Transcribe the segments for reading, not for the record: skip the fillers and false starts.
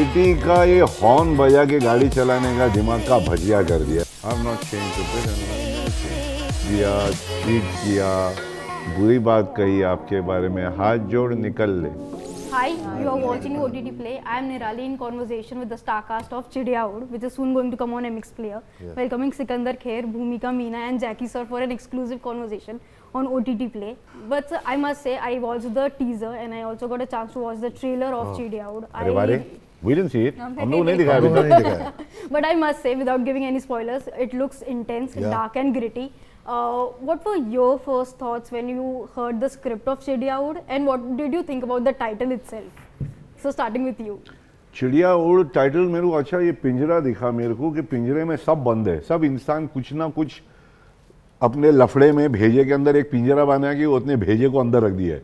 City का ये horn बजा के गाड़ी चलाने का दिमाग का भजिया कर दिया। I'm not changed to bit दिया, चीट किया, बुरी बात कही आपके बारे में, हाथ जोड़ निकल ले। Hi, you are watching OTT Play. I am Nirali in conversation with the star cast of Chidiya Ud, which is soon going to come on MX Player. Yeah. Welcoming Sikandar Kher, Bhumika Meena and Jackie Sir for an exclusive conversation on OTT Play. But I must say, I watched the teaser and I also got a chance to watch the trailer of Chidiya Ud. अरे बारे, we didn't see it. हम लोग नहीं दिखाया अभी तक। But I must say, without giving any spoilers, it looks intense, Yeah. dark and gritty. What were your first thoughts when you heard the script of Chidiya Ud, and what did you think about the title itself? So starting with you. चिड़िया उड़ title मेरे को अच्छा, ये पिंजरा दिखा मेरे को कि पिंजरे में सब बंद है, सब इंसान कुछ ना कुछ अपने लफड़े में भेजे के अंदर एक पिंजरा बना के उतने भेजे को अंदर रख दिया है।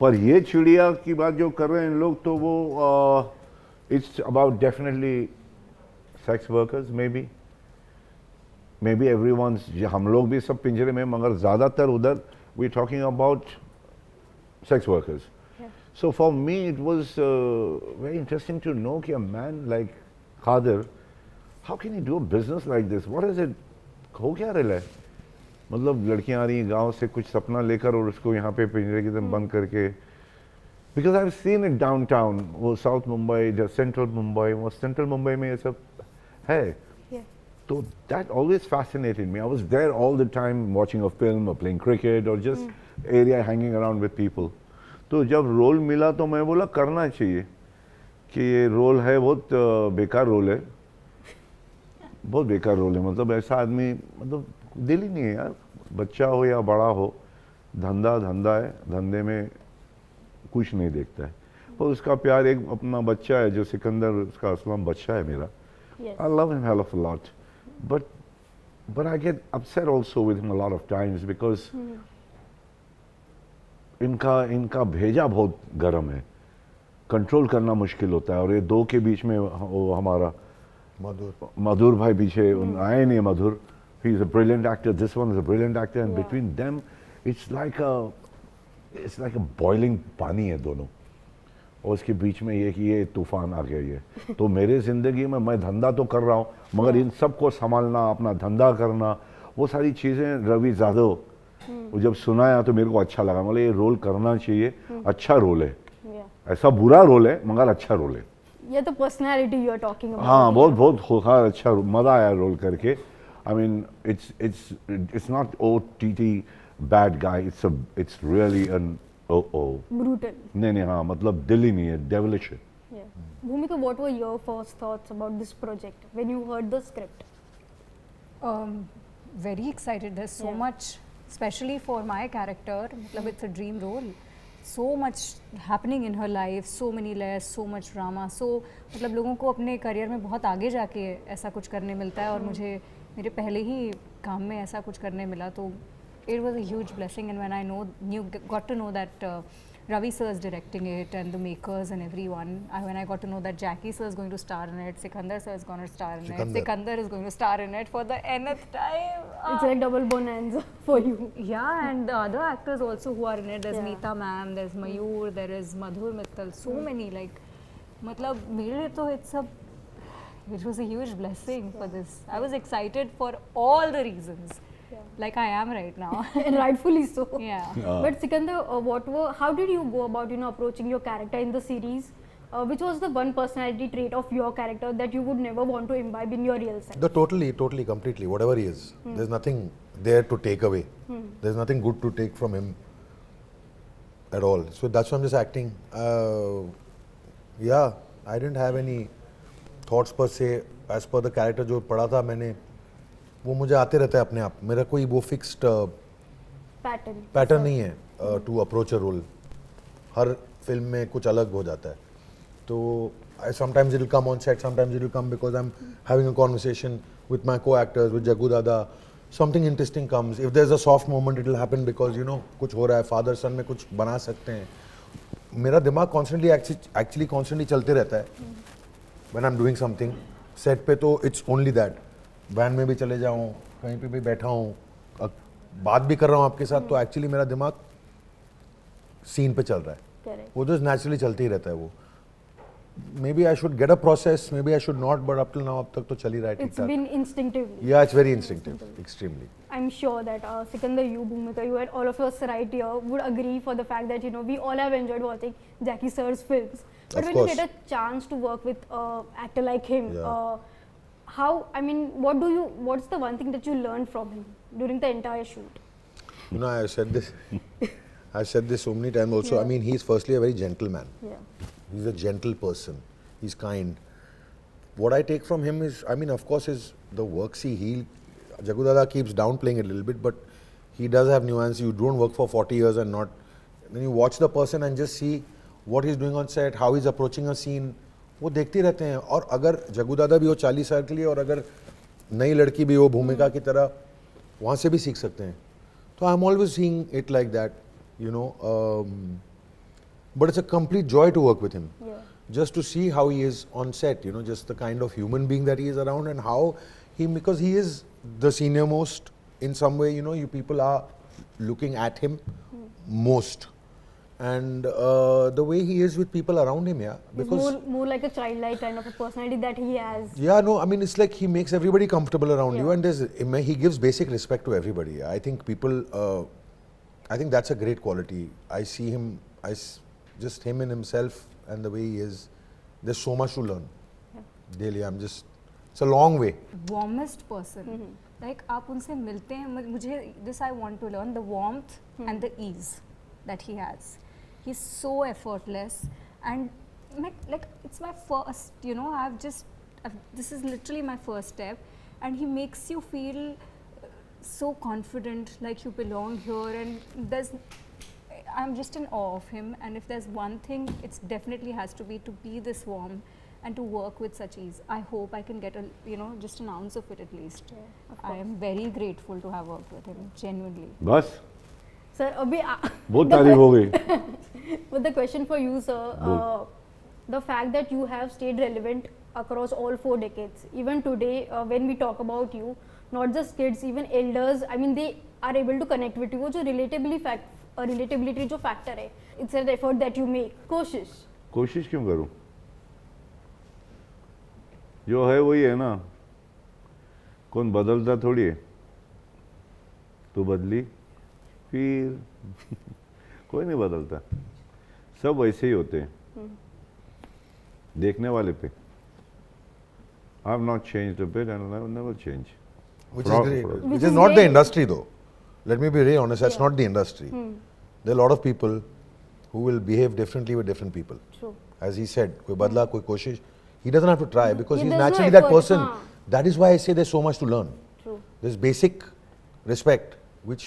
पर ये चिड़िया की बात जो कर रहे हैं इन लोग, तो वो it's about definitely sex workers, maybe everyone's, हम लोग भी सब पिंजरे में, मगर ज़्यादातर उधर we talking about sex workers. Yeah. So for me, it was very interesting to know कि a man like Khader, how can he do a business like this? What is it? हो क्या रहा है? मतलब लड़कियां आ रही हैं गांव से कुछ सपना लेकर और उसको यहाँ पे पिंजरे की तरह बंद करके. Because I've seen it downtown, वो साउथ मुंबई, सेंट्रल मुंबई, वो सेंट्रल मुंबई में ये सब है. Yeah. So that always fascinated me. I was there all the time watching a film or playing cricket or just area hanging around with people. तो जब role मिला तो मैं बोला करना चाहिए कि ये रोल है बहुत बेकार रोल है, बहुत बेकार रोल है, मतलब ऐसा आदमी, मतलब दिल ही नहीं है यार, बच्चा हो या बड़ा हो, धंधा धंधा है, धंधे में कुछ नहीं देखता है। और उसका प्यार एक अपना बच्चा है जो सिकंदर, उसका असलम बच्चा है मेरा। Yes. I love him hell of a lot, but I get upset also with him a lot of times because इनका भेजा बहुत गर्म है, कंट्रोल करना मुश्किल होता है। और ये दो के बीच में वो हमारा मधुर भाई पीछे आए नहीं, मधुर, he is a brilliant actor, this one is a brilliant actor, and between them it's like a boiling पानी है दोनों, और उसके बीच में ये तूफान आ गया। ये तो मेरे ज़िंदगी में, मैं धंधा तो कर रहा हूँ मगर इन सब को संभालना, अपना धंधा करना, वो सारी चीज़ें रवि जाधव वो जब सुनाया तो मेरे को अच्छा लगा, मतलब ये रोल करना चाहिए, अच्छा रोल है, ऐसा बुरा रोल है मगर अच्छा रोल है। ये तो personality you are talking about. हाँ, बहुत खूबसूरत, अच्छा मज़ा आया रोल करके। I mean it's not OTT bad guy, it's really an brutal. नहीं, हाँ, मतलब दिल ही नहीं है, डेविलिश है। Bhumika, what were your first thoughts about this project when you heard the script? Very excited. There's so much, especially for my character. मतलब it's a dream role. So much happening in her life, so many layers, so much drama. So मतलब लोगों को अपने career में बहुत आगे जाके ऐसा कुछ करने मिलता है, और मुझे मेरे पहले ही काम में ऐसा कुछ करने मिला, तो it was a huge blessing. And when I got to know that Ravi sir is directing it and the makers and everyone, when I got to know that Jackie sir is going to star in it, Sikandar sir is going to star in it, Sikandar is going to star in it for the nth time. It's like double bonanza for you. Yeah, and the other actors also who are in it, there's Meeta ma'am, there's Mayur, there is Madhur Mittal, so many, like, matlab mere to it was a huge blessing for this. I was excited for all the reasons, like I am right now. And rightfully so. Yeah. But Sikandar, how did you go about approaching your character in the series? Which was the one personality trait of your character that you would never want to imbibe in your real self? Totally, completely. Whatever he is, there's nothing there to take away. There's nothing good to take from him at all. So that's why I'm just acting. Yeah, I didn't have any thoughts per se as per the character जो पढ़ा था मैंने, वो मुझे आते रहता है अपने आप। मेरा कोई वो फिक्स्ड पैटर्न नहीं है टू अप्रोच अ रोल। हर फिल्म में कुछ अलग हो जाता है, तो sometimes it will come on set, sometimes it will come because I'm having a conversation with my co-actors, with Jagu Dada. Something interesting comes. If there's a soft moment, it will happen because कुछ हो रहा है, father सन में कुछ बना सकते हैं। मेरा दिमाग constantly चलते रहता है when I'm doing something. Set पे तो it's only that. वैन में भी चले जाऊँ, कहीं पे भी बैठा हूँ, बात भी कर रहा हूँ आपके साथ, तो एक्चुअली मेरा दिमाग सीन पे चल रहा है। वो तो नेचुरली चलते ही रहता है वो। maybe I should get a process, maybe I should not, but up till now, अब तक तो चल ही रहा है It's ठीक-ठाक. been instinctively. Yeah, it's very instinctive, extremely. I'm sure that Sikandar, you, Bhumika, you and all of us right here would agree for the fact that we all have enjoyed watching Jackie Sir's films. But Of when course. you get a chance to work with actor like him, Yeah. what's the one thing that you learned from him during the entire shoot? You know, I've said this so many times also. Yeah. I mean, he's firstly a very gentle man. Yeah. He's a gentle person. He's kind. What I take from him is, I mean, of course, is the work. See, Jagu Dada keeps downplaying it a little bit, but he does have nuance. You don't work for 40 years and not. Then you watch the person and just see what he's doing on set, how he's approaching a scene. वो देखते रहते हैं. और अगर जग्गू दादा भी हो 40 साल के लिए और अगर नई लड़की भी हो भूमिका की तरह, वहाँ से भी सीख सकते हैं. So I'm always seeing it like that, but it's a complete joy to work with him. Yeah. Just to see how he is on set, just the kind of human being that he is around and how because he is the senior most in some way, you people are looking at him most. And the way he is with people around him, yeah. He's Because more like a childlike kind of a personality that he has. yeah, no, I mean, it's like he makes everybody comfortable around you, Yeah. and he gives basic respect to everybody. I think I think that's a great quality. I see him, just him and himself and the way he is. There's so much to learn. Daily, it's a long way. Warmest person. Like आप उनसे मिलते हैं, मुझे this I want to learn, the warmth and the ease that he has. He's so effortless, and it's my first, this is literally my first step, and he makes you feel so confident, like you belong here, and I'm just in awe of him. And if there's one thing, it definitely has to be this warm and to work with such ease. I hope I can get just an ounce of it at least. Yeah, of I am very grateful to have worked with him, genuinely. बस Sir, अभी बहुत तारीफ हो गई. But the question for you, sir, the fact that you have stayed relevant across all 4 decades, even today, when we talk about you, not just kids, even elders, I mean, they are able to connect with you. वो जो relatability जो factor है, it's an effort that you make. कोशिश क्यों करूं? जो है वही है ना. कौन बदलता थोड़ी है. तू बदली फिर कोई नहीं बदलता. सब वैसे ही होते हैं. देखने वाले पे. I have not changed a bit and I will never change. Which Pro- is great. pro- Which is is not the great. industry though. Let me be very honest, that's Yeah. not the industry. There are a lot of people who will behave differently with different people. True. As he said, koi badla, koi koshish. He doesn't have to try because Yeah, he's there's no naturally that effort, person. हाँ. That is why I say there's so much to learn. True. There's basic respect, which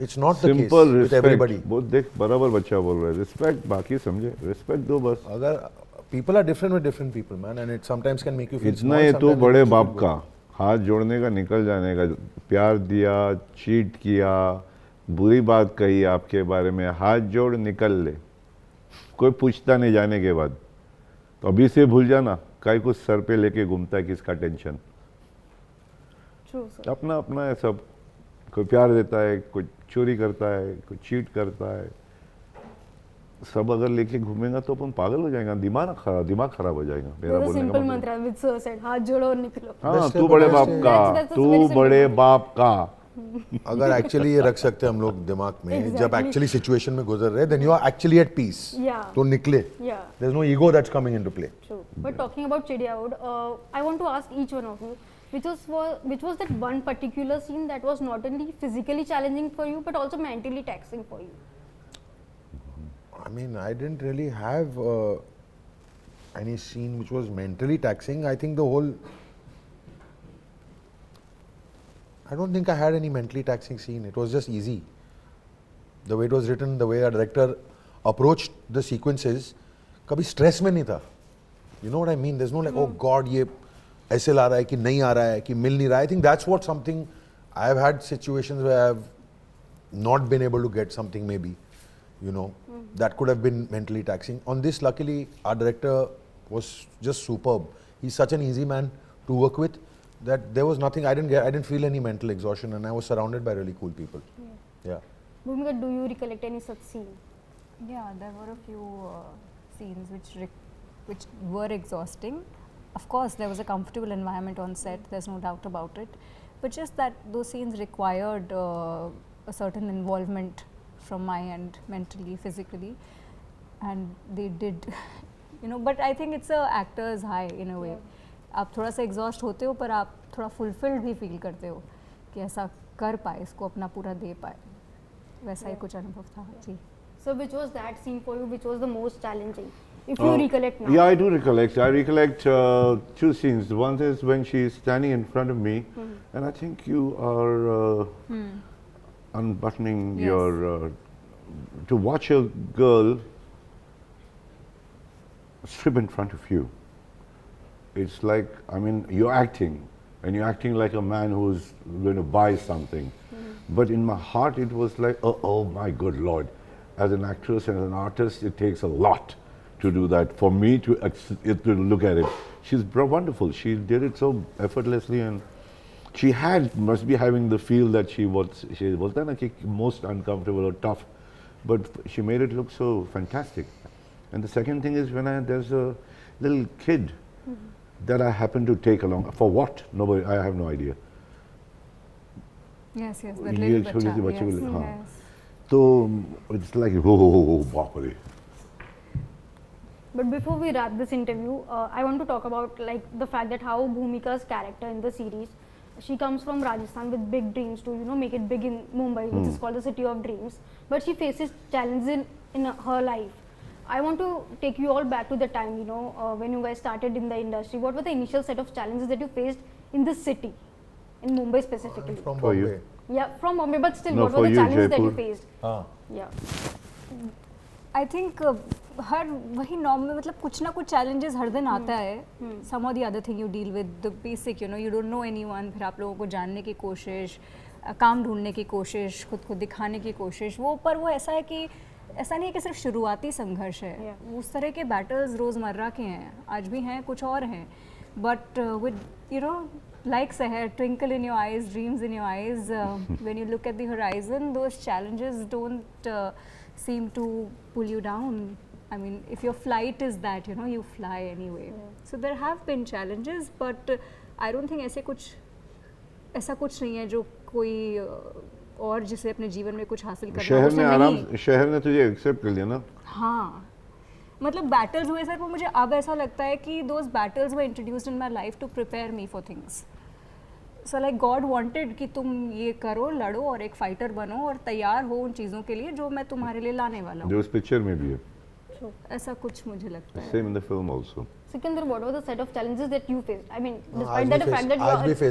it's not the case Simple with everybody. respect. बहुत देख बराबर बच्चा बोल रहा है. Respect बाकी समझे. Respect दो बस. अगर people are different with different people, man, and it sometimes can make you feel इतना small. ये तो sometimes it बड़े makes you बाप feel का good. हाथ जोड़ने का निकल जाने का. प्यार दिया, चीट किया, बुरी बात कही आपके बारे में, हाथ जोड़ निकल ले. कोई पूछता नहीं जाने के बाद. तो अभी से भूल जाना. काहे कुछ सर पे लेके घूमता है, किसका टेंशन. True, sir. अपना अपना है सब. कोई प्यार देता है, कोई चोरी करता है, कोई चीट करता है. सब अगर लेके घूमेगा तो अपन पागल हो जाएगा. दिमाग खराब हो जाएगा. मेरा There's a बोलने का simple मतलब. mantra which sir said, हाथ जोड़ो और निकलो. हाँ, Best तू है, बड़े best बाप है. का. That's a तू very simple बड़े mantra. बाप का. अगर एक्चुअली ये रख सकते हैं हम लोग दिमाग में जब Exactly. एक्चुअली सिचुएशन में गुजर रहे then you are actually at peace. Yeah. तो निकले. Yeah. There is no ego that's coming into play. True. But talking about Chidiyawood, I want to ask each one of you, which was that one particular scene that was not only physically challenging for you but also mentally taxing for you? I mean, I didn't really have any scene which was mentally taxing. I think I don't think I had any mentally taxing scene. It was just easy. The way it was written, the way our director approached the sequences, कभी stress में नहीं था. You know what I mean? There's no like, oh God, ये ऐसे ला रहा है कि नहीं आ रहा है कि मिल नहीं रहा है. I think that's what something I have had situations where I have not been able to get something maybe, that could have been mentally taxing. On this, luckily, our director was just superb. He's such an easy man to work with that there was nothing. I didn't feel any mental exhaustion, and I was surrounded by really cool people. Yeah. Bhumika, do you recollect any such scene? Yeah, there were a few scenes which which were exhausting. Of course, there was a comfortable environment on set, there's no doubt about it. But just that those scenes required a certain involvement from my end, mentally, physically. And they did, you know, but I think it's a actor's high in a way. आप थोड़ा सा exhaust होते हो पर आप थोड़ा fulfilled भी feel करते हो कि ऐसा कर पाए, इसको अपना पूरा दे पाए, वैसा ही कुछ अनुभव था जी. So which was that scene for you which was the most challenging, if you recollect now? Yeah, I do recollect. I recollect two scenes. One is when she is standing in front of me, and I think you are unbuttoning Yes. your. To watch a girl strip in front of you, it's like, I mean, you're acting, and you're acting like a man who's going to buy something. But in my heart, it was like, oh my good Lord. As an actress and as an artist, it takes a lot to do that. For me to look at it, she's wonderful. She did it so effortlessly, and she must be having the feel that she was the most uncomfortable or tough, but she made it look so fantastic. And the second thing is when there's a little kid that I happen to take along. For what? Nobody. I have no idea. Yes, yes, the ये little छोटी सी बच्चा, बच्चे yes, को हाँ. yes. तो it's like oh बाप रे. But before we wrap this interview, I want to talk about like the fact that how Bhumika's character in the series, she comes from Rajasthan with big dreams to make it big in Mumbai, which is called the city of dreams. But she faces challenges in her life. I want to take you all back to the time when you guys started in the industry. What were the initial set of challenges that you faced in this city, in Mumbai specifically? From For you. Bombay. Yeah, from Bombay, but still, No, what for were the you, challenges that you Jaipur. faced? हाँ. Yeah. I think हर वही norm में मतलब कुछ ना कुछ challenges हर दिन आता है. Some of the other thing you deal with the basic, you don't know anyone, फिर आप लोगों को जानने की कोशिश, काम ढूंढने की कोशिश, खुद को दिखाने की कोशिश, वो पर वो ऐसा है कि ऐसा नहीं है कि सिर्फ शुरुआती संघर्ष है. उस तरह के बैटल्स रोज़मर्रा के हैं, आज भी हैं, कुछ और हैं, but with like Seher, twinkle in your eyes, dreams in your eyes, when you look at the horizon, those challenges don't seem to pull you down. I mean, if your flight is that, you fly anyway. So there have been challenges, but I don't think ऐसा कुछ नहीं है जो कोई और जिसे अपने जीवन में कुछ हासिल करना है. शहर ने तुझे एक्सेप्ट कर लिया ना. हाँ, मतलब बैटल्स हुए सर, पर मुझे अब ऐसा लगता है कि those battles were introduced in my life to prepare me for things. So like God wanted कि तुम ये करो, लड़ो और एक फाइटर बनो और तैयार हो उन चीज़ों के लिए जो मैं तुम्हारे लिए लाने वाला हूँ. जो उस पिक्चर में भी है. ऐसा कुछ मुझे लगता है. Same in the film also. Sikandar, what were the set of challenges that you faced? I mean, आज despite that the fact that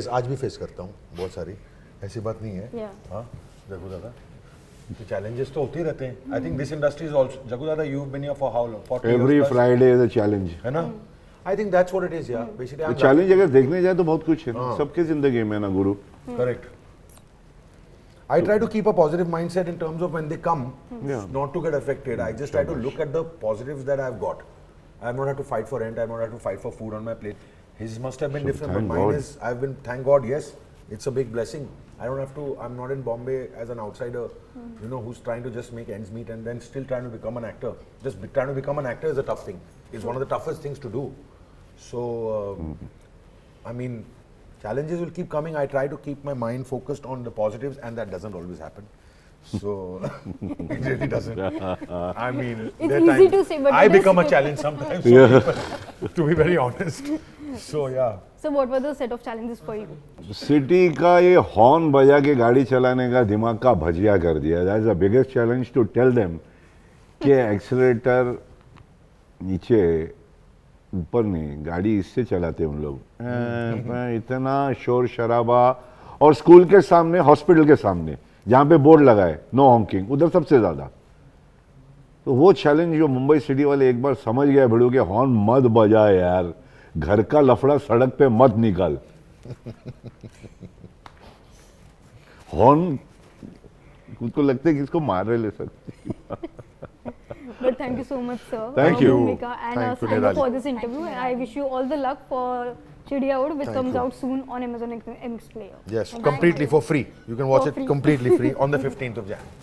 आज भी फेस करता हूँ बहुत सारी, ऐसी बात नहीं है. Yeah. हाँ, जगू दादा, तो challenges तो होते ही रहते हैं. I think this industry is also, जगू दादा, you've been here for how long? 40 years Every plus? Friday is a challenge. है ना? I think that's what it is, yeah. Basically, I'm challenge अगर देखने जाए तो बहुत कुछ है. सबके जिंदगी में ना गुरु. correct. I try to keep a positive mindset in terms of when they come, Yeah. not to get affected. I just try to look at the positives that I've got. I've not had to fight for rent. I've not had to fight for food on my plate. His must have been So different, but thank mine God. is. I've been, thank God, yes. It's a big blessing. I don't have to. I'm not in Bombay as an outsider, who's trying to just make ends meet and then still trying to become an actor. Just trying to become an actor is a tough thing. It's one of the toughest things to do. So, I mean. Challenges will keep coming. I try to keep my mind focused on the positives, and that doesn't always happen. So it really doesn't. I mean, It's there are easy times to say, but I it is- become a challenge sometimes. For people, to be very honest. So yeah. So what were the set of challenges for you? City का ये horn बजा के गाड़ी चलाने का दिमाग का भजिया कर दिया. That is the biggest challenge to tell them कि एक्सीलरेटर नीचे ऊपर नहीं, गाड़ी इससे चलाते उन लोग. इतना शोर शराबा, और स्कूल के सामने, हॉस्पिटल के सामने जहाँ पे बोर्ड लगा है नो हॉकिंग, उधर सबसे ज़्यादा. तो वो चैलेंज जो मुंबई सिटी वाले एक बार समझ गया भिड़ो के हॉर्न मत बजा यार, घर का लफड़ा सड़क पे मत निकाल. हॉर्न खुद को लगता है कि इसको मार रहे ले सकते. But thank you so much, sir. Thank you. Bhumika, and Thank you, Sagar, Nirali. for this interview. And I wish you all the luck for Chidiya Ud, which Thank comes you. out soon on Amazon MX Player. Yes, completely for free. You can watch For it free. completely free on the 15th of Jan.